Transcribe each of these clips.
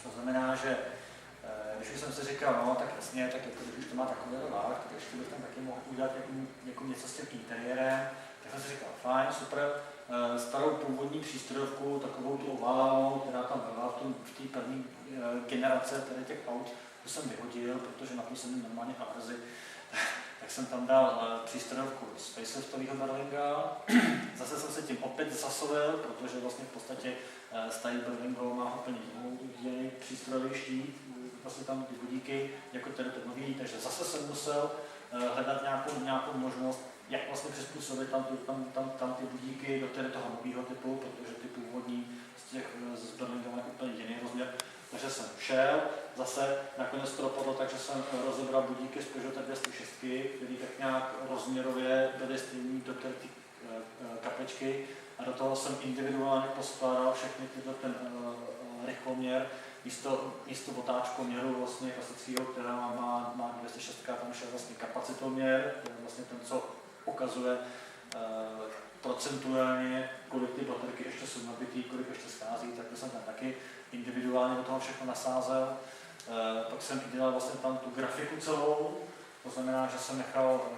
To znamená, že když jsem si říkal, no tak jasně, tak jako, když už to má takový váh, tak ještě bych tam taky mohl udělat jako něco s tím interiérem. Tak jsem si říkal, fajn, super, starou původní přístrojovku, takovou tu oválnou, která tam byla v té první generace tady těch aut, to jsem vyhodil, protože na to jsem měl normálně averzi. Tak jsem tam dal přístrojovku z faceliftového Berlinga. Zase jsem se tím opět zasovil, protože vlastně v podstatě starý Berlingo má úplně jiný přístrojový štít, vlastně tam ty budíky, jako tady to nový, takže zase jsem musel hledat nějakou možnost, jak vlastně přizpůsobit tam ty budíky do toho nového typu, protože ty původní z Berlinga mají úplně jiný rozměr. Takže jsem šel, zase nakonec to dopadlo, takže jsem rozebral budíky z Peugeota 206, které tak nějak rozměrově byly stejný do té kapličky a do toho jsem individuálně poskládal všechny tyhle ten rychloměr, místo otáčkoměru vlastně klasického, která má 206, tam šel vlastně kapacitoměr, to je vlastně ten, co ukazuje procentuálně, kolik ty baterky ještě jsou nabitý, kolik ještě schází, tak to jsem tam taky individuálně do toho všechno nasázel. Pak jsem dělal vlastně tam tu grafiku celou, to znamená,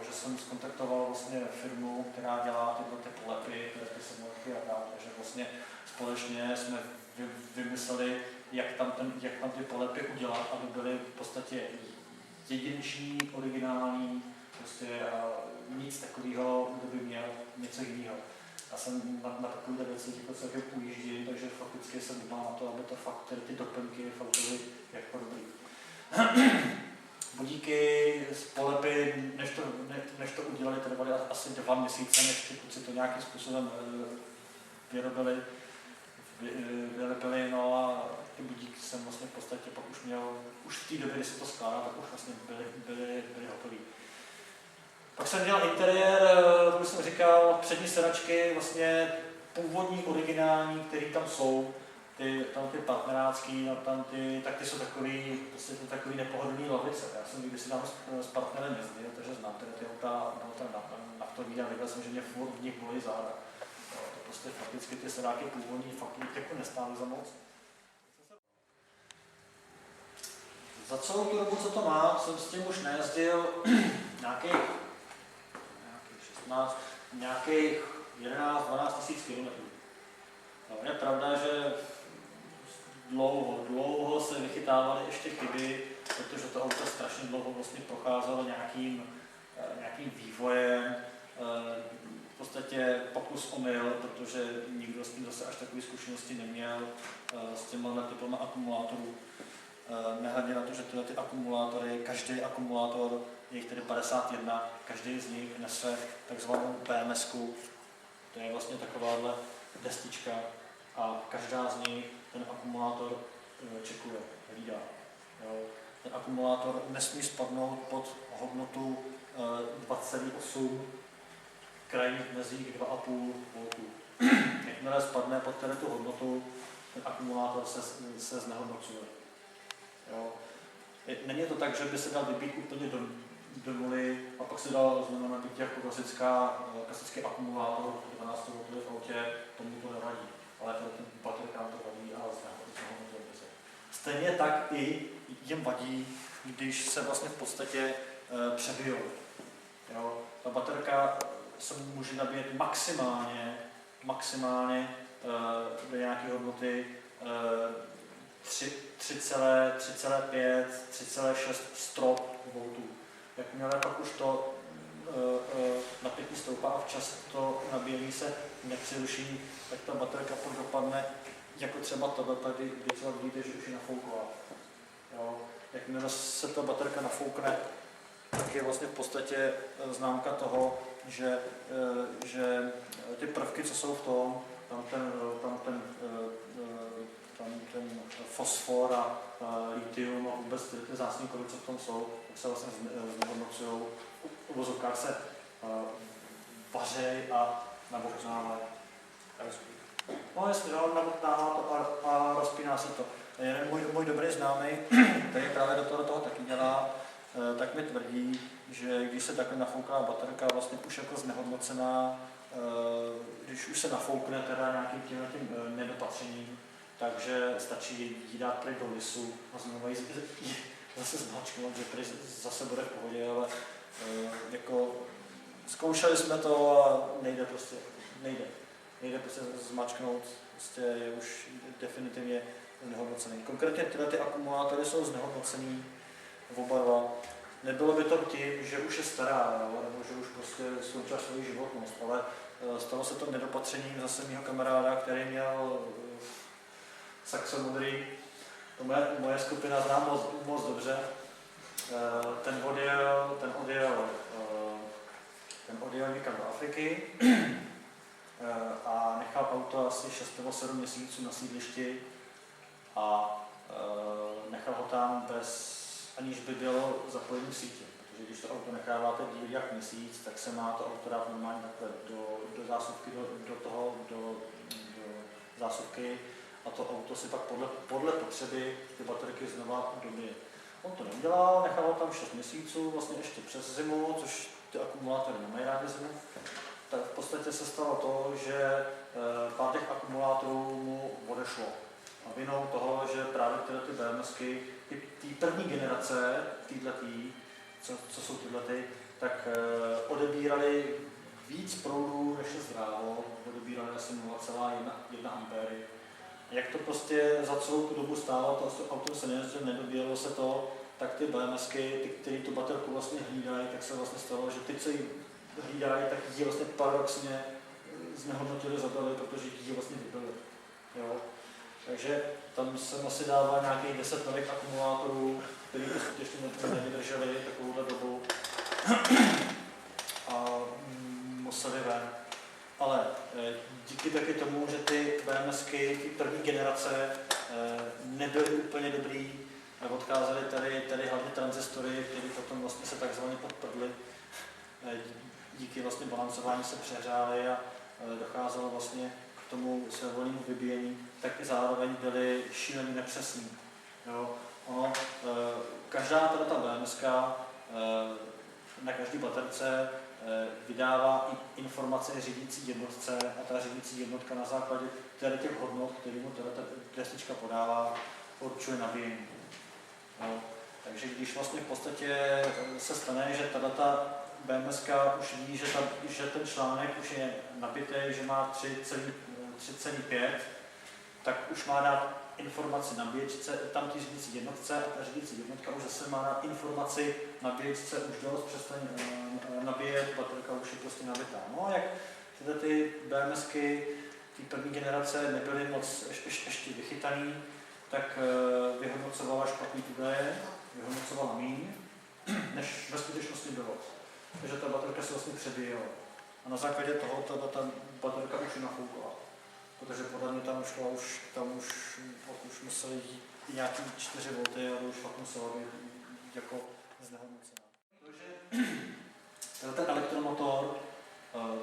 že jsem skontaktoval vlastně firmu, která dělá tyhle ty polepy, ty samolepky a tak, takže vlastně společně jsme vymysleli, jak tam ty polepy udělat, aby byly v podstatě jedinečný, originální, prostě nic takového, kdo by měl něco jiného. Já jsem na takové věci jako celkem ujíždím, takže fakticky jsem dbal na to, aby to fakt ty doplňky fakt byly jako dobrý. Budíky z polepy, než to udělali, trvaly asi 2 měsíce, než ty kluci to nějakým způsobem vylepili, no a ty budíky jsem vlastně v podstatě pak už měl, už v té době, kdy se to skládal, tak už vlastně byly hotový. Pak jsem dělal interiér, to jsem říkal, přední sedačky, vlastně původní, originální, které tam jsou, ty partnerácký, tak ty jsou takový nepohodlný lavice. Já jsem kdysi tam s partnerem jezdil, takže znám ty auta naftový a viděl jsem, že mě v nich bolí záda. To prostě fakticky ty sedáky původní fakt jako nestály za moc. Za celou tu dobu, co to mám, jsem s tím už nejezdil nějakých 11-12 tisíc kilometrů. Je pravda, že dlouho se vychytávaly ještě chyby, protože to auto strašně dlouho vlastně procházelo nějakým vývojem, v podstatě pokus omyl, protože nikdo s tím zase až takové zkušenosti neměl s těma typama akumulátorů. Nehledě na to, že tyhle ty akumulátory, každý akumulátor, je jich tedy 51, každý z nich nese takzvanou BMS-ku, to je vlastně takováhle destička a každá z nich ten akumulátor čekuje, hlídá. Ten akumulátor nesmí spadnout pod hodnotu 2,8 krajních mezích 2,5 V. Jakmile spadne pod tu hodnotu, ten akumulátor se znehodnocuje. Není to tak, že by se dal vybít úplně do nuly a pak se dal znamená být jako klasický akumulátor 12 V v autě, tomu to nevadí, ale ten baterka to vadí a znehodnocuje se. Stejně tak i jim vadí, když se vlastně v podstatě přebijou. Ta baterka se může nabíjet maximálně do nějaké hodnoty 3,5, 3,6 strop voltů. Jakmile pak už to napětí stoupá a včas to nabíjení se nepřeruší, tak ta baterka pak dopadne jako třeba tohle tady, kdy třeba vidíte, že už je nafouková. Jakmile se ta baterka nafoukne, tak je vlastně v podstatě známka toho, že ty prvky, co jsou v tom, ten fosfor a litium a vůbec ty vzácné kovy, co v tom jsou, tak se vlastně znehodnocují. V uvozovkách se vařej a nabobtnávají. No jestli nabobtnává to a rozpíná se to. Jeden můj dobrý známý, který právě do toho taky dělá, tak mi tvrdí, že když se takhle nafouká baterka vlastně už jako znehodnocená, když už se nafoukne teda nějakým tím nedopatřením, takže stačí jí dát pryč do lisu a znovu jí zase zmačknout, že pryč zase bude v pohodě, ale jako zkoušeli jsme to a nejde prostě, nejde prostě zmačknout, prostě je už definitivně znehodnocený. Konkrétně tyhle ty akumulátory jsou znehodnocený oba dva. Nebylo by to tím, že už je stará, nebo že už prostě skončila svou životnost, ale stalo se to nedopatřením zase mého kamaráda, který měl saxo modrý. To moje skupina zná moc dobře. Ten odjel někam do Afriky a nechal auto asi 6 nebo 7 měsíců na sídlišti a nechal ho tam aniž by bylo zapojení sítě. Protože když to auto necháváte díl jak měsíc, tak se má to auto dát normálně takhle do zásuvky, do zásuvky a to auto si pak podle potřeby ty baterky znova dobije. On to neudělal, nechal ho tam 6 měsíců, vlastně ještě přes zimu, což ty akumulátory nemají rádi zimu. Tak v podstatě se stalo to, že pár těch akumulátorů mu odešlo. A vinou toho, že právě tyhle ty BMSky, ty první generace, co jsou tyhle, tak odebírali víc proudů, než se zdrálo, odebírali asi 0,1 ampéry. Jak to prostě za celou tu dobu stálo, to auto se nedovíjelo se to, tak ty BMSky, ty, které tu baterku vlastně hlídají, tak se vlastně stalo, že ty, co ji hlídají, tak ji vlastně paradoxně znehodnotili, zabili, protože ji vlastně vybili. Jo? Takže tam jsem asi dával nějakých 10 nových akumulátorů, které to skutečně nevydržely takovouhle dobu a museli ven. Ale díky taky tomu, že ty BMSky, ty první generace, nebyly úplně dobrý, odkázali tady hlavně transistory, které potom vlastně se takzvaně podprdly. Díky vlastně balancování se přehřály a docházelo vlastně k tomu svévolnému vybíjení, tak i zároveň byly šíleně nepřesný. Jo? Každá ta BMSka na každé baterce vydává informace řídící jednotce a ta řídící jednotka na základě těch hodnot, které mu ta destička podává, určuje nabíjení. No, takže když vlastně v podstatě se stane, že tato BMSka už ví, že ten článek už je nabitý, že má 3,5, tak už má dát informaci nabíječce, tam ty řídící jednotce a ta řídící jednotka už zase má dát informaci nabíječce, už dost přestane nabíjet, baterka už je prostě nabitá. No a jak tyhle ty BMSky, ty první generace nebyly moc ještě vychytaný, tak vyhodnocovala špatný údaje, vyhodnocovala míň, než ve skutečnosti bylo. Takže ta baterka se vlastně přebíjela. A na základě toho ta baterka už je nafoukla. Protože podle mě tam už museli jít i nějaký 4 V a to už fakt muselo být jako znehodnocená. Takže ten elektromotor,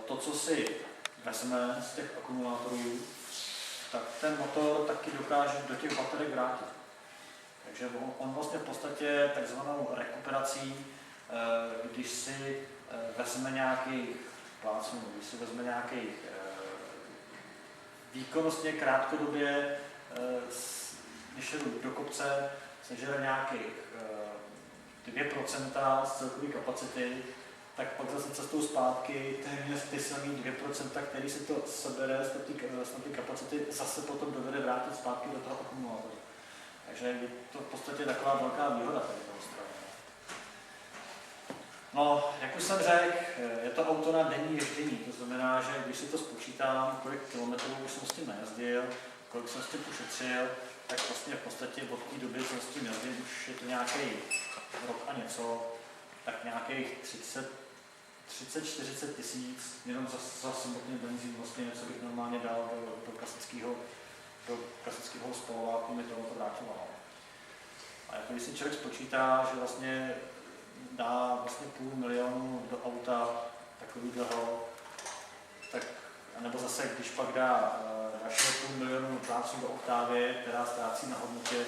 to, co si vezme z těch akumulátorů, tak ten motor taky dokáže do těch baterek vrátit. Takže on vlastně v podstatě takzvanou rekuperací, když si vezme nějakých plácnů, když si vezme nějakých výkonnostně krátkodobě, když jdu do kopce, sežere nějakých 2% z celkové kapacity, tak pak zase cestou zpátky téměř ty samé 2%, který si to sebere z té kapacity, zase potom dovede vrátit zpátky do toho akumulátoru. Takže je to v podstatě taková velká výhoda tady toho strany. No, jak už jsem řekl, je to auto na denní ježdění, to znamená, že když si to spočítám, kolik kilometrů už jsem s tím najezdil, kolik jsem s tím ušetřil, tak vlastně v podstatě od té doby, co s tím jezdím, už je to nějaký rok a něco, tak nějakých 30-40 tisíc, jenom za samotný benzín, vlastně něco bych normálně dal do klasického spalováku, mi tohle vrátilo. A jako když si člověk spočítá, že vlastně dá vlastně 500 000 do auta takovýhleho, tak, nebo zase, když pak dá dalšího 500 000 pláců do Octavie, která ztrácí na hodnotě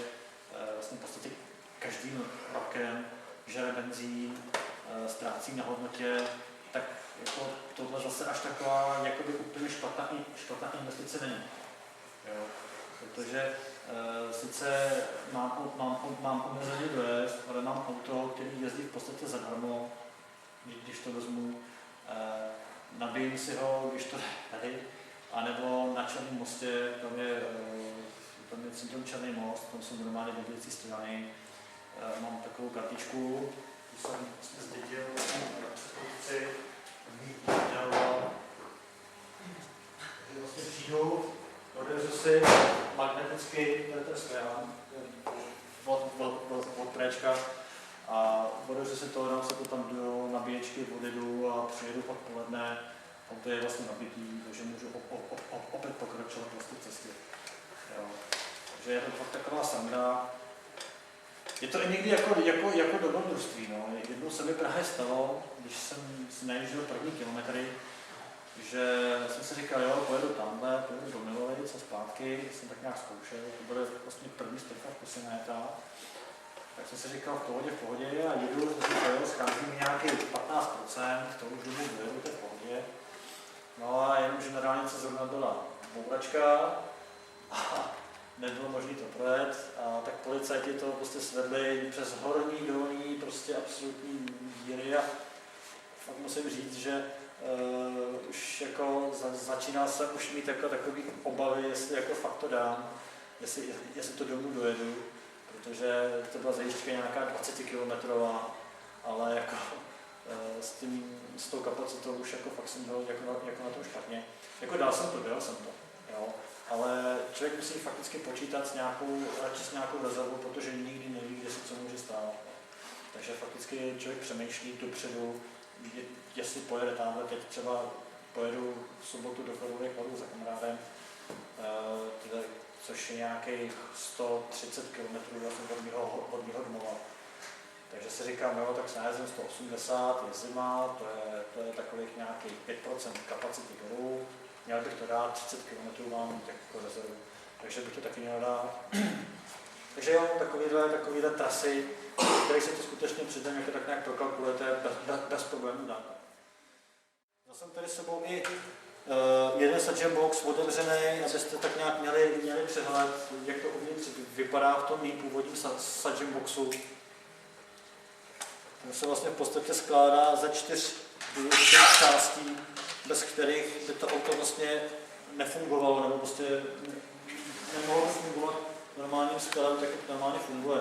vlastně v podstatě každým rokem, žere benzín, ztrácí na hodnotě, tak jako tohle zase až taková jakoby úplně špatná investice není. Jo. protože sice mám omezený dojezd, ale mám auto, který jezdí v podstatě zadarmo, když to vezmu, nabijím si ho, když to tady, anebo na Černém mostě, tam je centrum Černý most, tam jsou normálně dobíjecí strany, mám takovou kartičku, tu jsem vlastně zdědil předchůdci, vlastně přijdu, odevřu si magneticky od préčka a odevřu si to, dám se to tam do nabíječky, odjedu a přijedu odpoledne. Auto je vlastně nabitý, takže můžu opět pokračovat vlastně v cestě. Jo. Takže je to fakt taková sranda. Je to i někdy jako dobrodružství. No. Jednou se mi právě stalo, když jsem si najížděl první kilometry, že jsem si říkal, jo, pojedu tamhle, pojedu do Milovic a zpátky, jsem tak nějak zkoušel, to bude vlastně první stovka v kuse najetá. Tak jsem si říkal v pohodě a jedu, schází mi nějaký 15%, to už domů dojedu, to je v pohodě. No a jenom, že na dálnici zrovna byla bouračka a nebylo možné to projet, a tak policajti to prostě svedli přes horní, dolní, prostě absolutní díry a fakt musím říct, že už jako začínal jsem už mít takový obavy, jestli jako fakt to dám, jestli to domů dojedu, protože to byla zajížďka nějaká 20 kilometrová, ale jako s tou kapacitou už jako fakt jsem byl jako na tom špatně. Jako dal jsem to, jo, ale člověk musí fakticky počítat s nějakou rezervou, protože nikdy neví, kde se co může stát. Takže fakticky člověk přemýšlí dopředu, jestli pojede tamhle, teď třeba pojedu v sobotu do Karlových Varů za kamarádem, což je nějakých 130 km vlastně od mého domova. Takže si říkám, jo, tak se najezdím 180, je zima, to je takových nějakých 5% kapacity dolů, měl bych to dát, 30 km mám mít jako rezervu, takže bych to taky měl dát. Takže jo, takovýhle trasy, které se to skutečně přidám, jak to tak nějak prokalkulujete, bez problémů dáte. Já jsem tady s sebou i jeden Sadgem box otevřený, abyste tak nějak měli přehled, jak to uvnitř vypadá v tom mým původním Sadgem boxu. Ten se vlastně v podstatě skládá ze 4 důležitých částí, bez kterých by to auto vlastně nefungovalo, nebo prostě nemohlo fungovat normálním skladem, tak jak normálně funguje.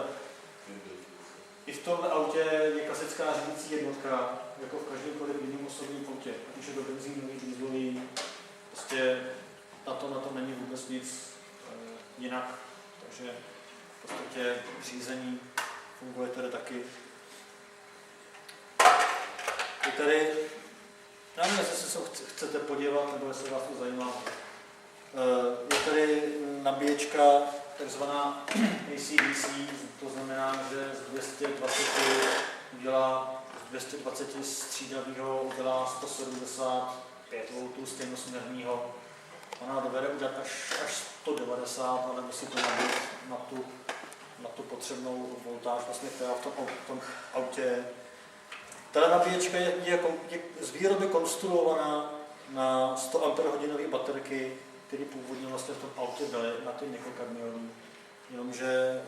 I v tomhle autě je klasická řídící jednotka, jako v každémkoliv jiném osobním autě, ať už je to benzínový, dieselový, prostě na tom není vůbec nic jinak, takže v podstatě řízení funguje tady taky. Je tady, já nevím, jestli se chcete podívat, nebo jestli vás to zajímá, je tady nabíječka, takzvaná AC/DC, to znamená, že z 220 udělá, z 220 střídavého udělá 175 V stejnosměrného. Ona dovede udělat až 190, ale musí to nabít na tu potřebnou voltáž, vlastně, která v tom autě. Ta nabíječka je z výroby konstruovaná na 100 Ah baterky, které původně vlastně v tom autě byly na ty nikokadmiony. Jenomže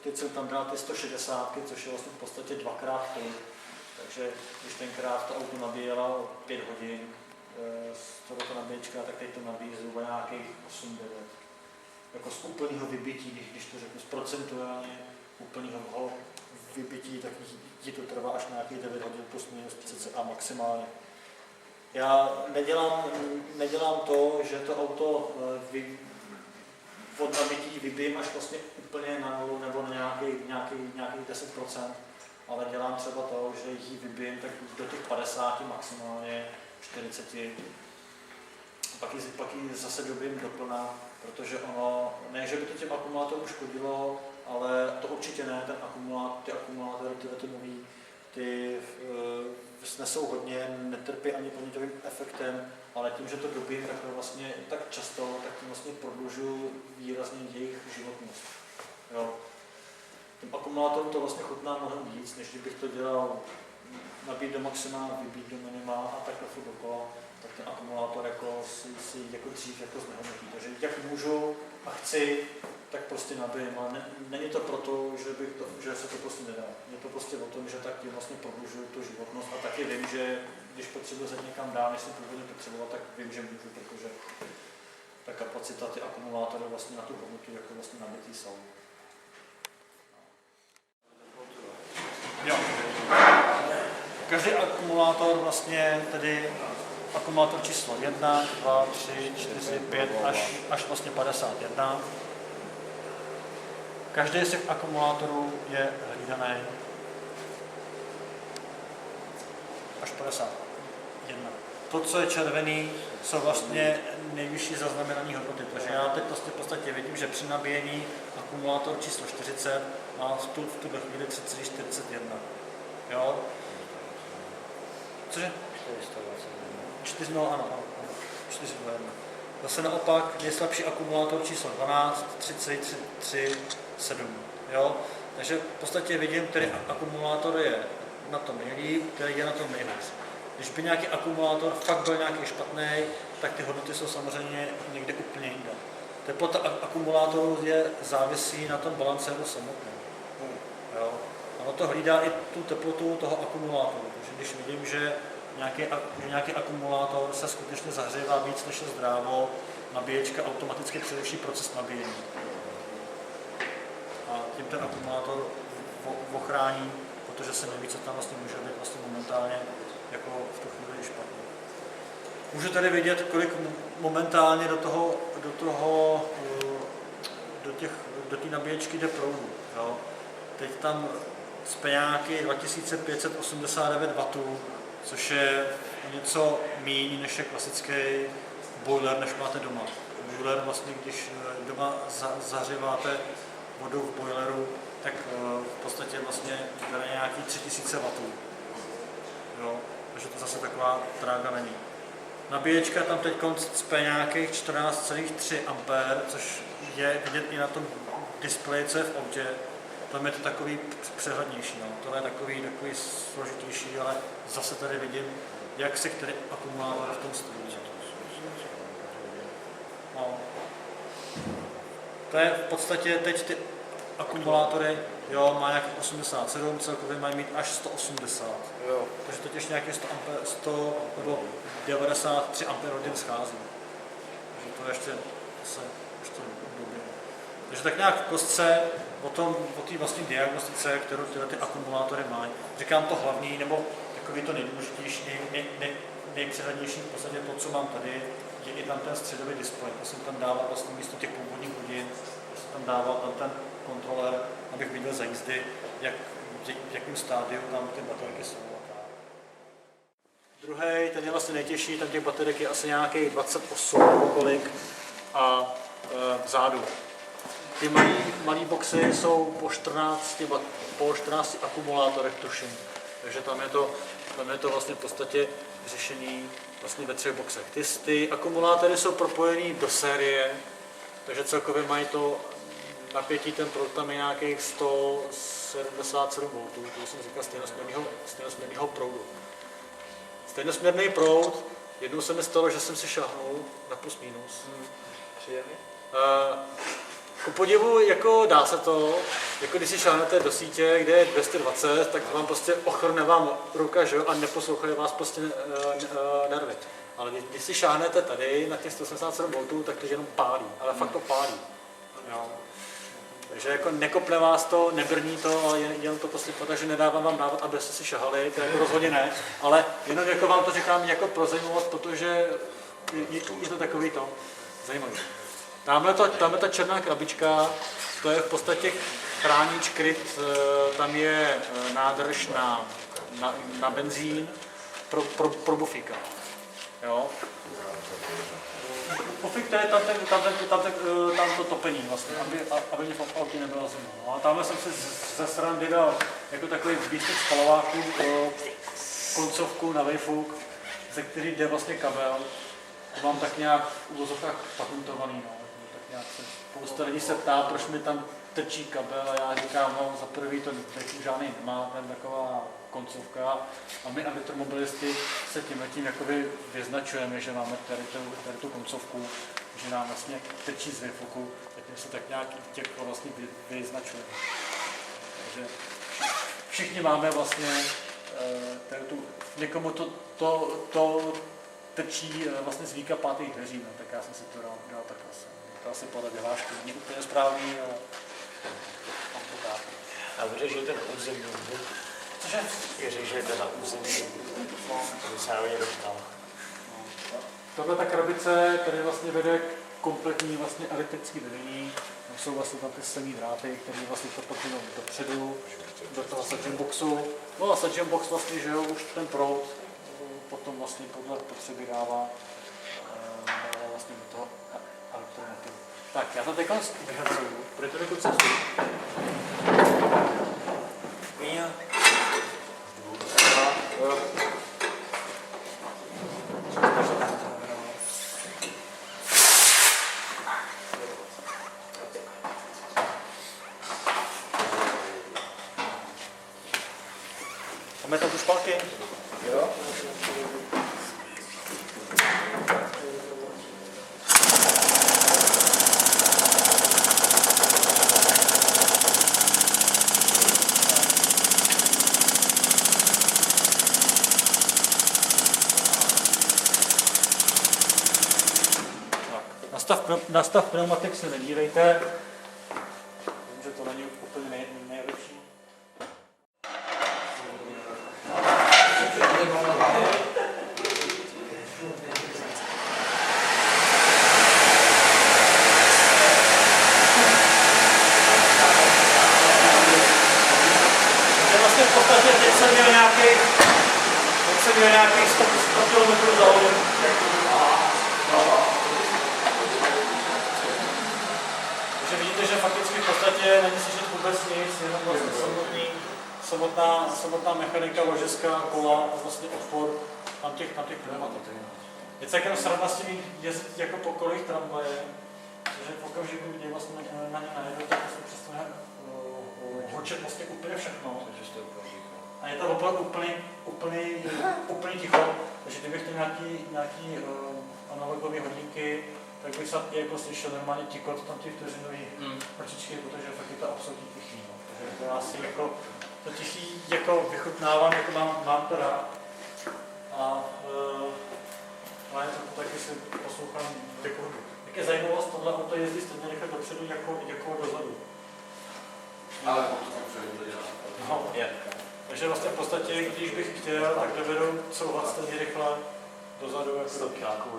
teď jsem tam dal ty 160, což je vlastně v podstatě 2x tolik. Takže když tenkrát to auto nabíjelo 5 hodin z tohoto nabíječka, tak teď to nabíjí zhruba nějakých 8-9. Jako z úplného vybití, když to řeknu, z procentuálně úplného vybití, tak ti to trvá až nějakých 9 hodin plus minus a maximálně. Já nedělám to, že to auto od nabití vybijím až vlastně úplně na nulu nebo na nějakých 10%, ale dělám třeba to, že ji vybijím tak do těch 50, maximálně 40. Pak ji zase dobijím doplna, protože ono, ne, že by to těm akumulátorům škodilo, ale to určitě ne, ty akumulátory, ty nový, ty snesou hodně, netrpí ani ponitovým efektem, ale tím, že to dobím vlastně tak často, tak tím vlastně prodlužuju výrazně jejich životnost. Jo. Tím akumulátorům to vlastně chutná mnohem víc, než kdybych to dělal nabít do maxima, vybít do minima a takhle furt dokola, tak ten akumulátor jako si jako dřív jako znehodnotí. Takže jak můžu a chci, tak prostě nabijím, ale není to proto, že se to prostě nedá. Je to prostě o tom, že tak tím vlastně prodlužuju tu životnost a taky vím, že když potřebuji se někam dál, než jsem původně potřeboval, tak vím, že můžu, protože ta kapacita, ty akumulátory vlastně na tu hodnotu jako vlastně nabitý jsou. Jo. Každý akumulátor vlastně tedy akumulátor číslo 1, 2, 3, 4, 5 až vlastně 51. Každý z těch akumulátorů je hlídaný až 51. To, co je červený, jsou vlastně nejvyšší zaznamenané hodnoty. Takže já teď vlastně v podstatě vidím, že při nabíjení akumulátor číslo 40 má v tuto chvíli 3,41. Jo? Cože? 4, no ano, 4,21. Zase naopak nejslabší akumulátor číslo 12, 3,37. Jo? Takže v podstatě vidím, který akumulátor je na tom nejlíp, který je na tom nejhůř. Když by nějaký akumulátor fakt byl nějaký špatný, tak ty hodnoty jsou samozřejmě někde úplně jinde. Teplota akumulátoru je závisí na tom balanceru samotném. Jo? Ono to hlídá i tu teplotu toho akumulátoru. Takže když vidím, že nějaký akumulátor se skutečně zahřívá víc než je zdrávo, nabíječka automaticky přeruší proces nabíjení. A tím ten akumulátor ochrání, protože se neví, co tam vlastně může být vlastně momentálně jako v tu chvíli špatně. Můžu tady vidět, kolik momentálně do té nabíječky jde proudu. Jo? Teď tam speňáky 2589 W, což je něco méně než je klasický boiler, než máte doma. Boiler vlastně, když doma zahříváte vodu v boileru, tak v podstatě vlastně bere nějaký 3000 W. Jo? Takže to zase taková trága není. Nabíječka tam teď cpe nějakých 14,3 A, což je vidět i na tom displeji, co je v autě. Tam je to takový přehlednější, no. Tohle je takový složitější, ale zase tady vidím, jak se který akumulátor v tom stojí. No. To je v podstatě teď ty akumulátory, jo, má nějaký 87, celkově mají mít až 180. Jo. Takže teď ještě nějaký 100 nebo 93 Ah schází. Takže to ještě době. Takže tak nějak v kostce o té vlastní diagnostice, kterou ty akumulátory mají. Říkám to hlavní, nebo takový to nejdůležitější, nejpřehlednější v podstatě to, co mám tady, je i tam ten středový displej. To jsem tam dával vlastně místo těch původních hodin, jsem tam dával tam ten kontroler, abych viděl za jízdy, v jakém stádiu tam ty baterky jsou. Druhý, ten je vlastně nejtěžší, tam těch baterek je asi nějakých 28 kolik a vzadu. Ty malý boxy jsou po 14 akumulátorech, tuším. Takže tam je to vlastně v podstatě řešení vlastně ve 3 boxech. Ty akumulátory jsou propojený do série, takže celkově mají to napětí, ten proud tam je nějakých 177 V, to jsem říkal stejnosměrného proudu. Stejnosměrný proud, jednou se mi stalo, že jsem si šáhnul na plus minus. Ku podivu, jako dá se to, jako když si šáhnete do sítě, kde je 220, tak vám prostě ochrne vám ruka, že jo, a neposlouchají vás prostě nervy. Ale když si šáhnete tady na těch 187 V, tak to jenom pálí, ale fakt to pálí. Jo. Takže jako nekopne vás to, nebrní to, ale jenom to prostě to, takže nedávám vám návod, abyste si šahali, to jako rozhodně ne, ale jenom jako vám to říkám jako pro zajímavost, protože je to takový to zajímavý. Tamhle ta černá krabička, to je v podstatě chránič kryt, tam je nádrž na benzín pro bufíka. Jo? Bufík to je tam to topení vlastně, aby mě v autě nebylo zima. No a tamhle jsem si ze srandy dal jako takový výstup spalováků, koncovku na výfuk, ze který jde vlastně kabel. To mám tak nějak v uvozovkách patentovaný. No. Tak nějak spousta lidí se ptá, proč mi tam trčí kabel a já říkám, no za prvý to žádný nemá, ten taková koncovka a my elektromobilisti se tímhletím jakoby vyznačujeme, že máme tady tu koncovku, že nám vlastně trčí z výfuku, tak my se tak nějak těch vlastně vyznačujeme. Takže všichni máme vlastně někomu to trčí vlastně z víka pátých dveří, no, tak já jsem si to dal tak asi. To asi podle vyhlášky není úplně správný, ale mám to tak. A věřeš, že ten územní zvuk? Cože? Věřeš, že ten územní zvuk? To se na mě dostal. Tohle ta krabice tady vlastně vede k kompletní vlastně elektrické vedení. Tam jsou vlastně tam ty silný dráty, které vlastně to posunou dopředu, do toho suction boxu. No a suction box vlastně, že jo, už ten proud potom vlastně podle potřeby dává vlastně do toho elektromotu. Tak, já to teď vyhracuju. Půjde to do cestu. Míňa. Máme tam tu špalky? Jo. Na stav pneumatik se nedívejte, vím, že to není úplně nejlepší. Vlastně v podstatě teď jsem měl nějakých 100 km za hodinu. Takže vidíte, že fakticky v podstatě není slyšet vůbec nic, jenom vlastně samotná mechanika, ložiska, kola a vlastně odpor tam těch pneumatik. Je celkem sranda s tím jezdit jako po kolích tramvaje, protože v okamžiku, kdy vlastně na ně najedou, tak se přestane hočet vlastně úplně všechno. A je to opravdu úplně ticho, takže kdybych to nějaký analogové hodinky, tak bych snad jako slyšel normálně tikot tam těch vteřinových prčičky, protože fakt je to absolutně tichý. No. Takže to já si jako to tichý jako vychutnávám, jako mám to rád. A ale to taky si poslouchám jako hudbu. Jak je zajímavost, tohle auto jezdí stejně rychle dopředu jako dozadu. Ale to dělá. No, takže vlastně v podstatě, když bych chtěl, tak dovedu couvat stejně rychle dozadu. Jako nějakou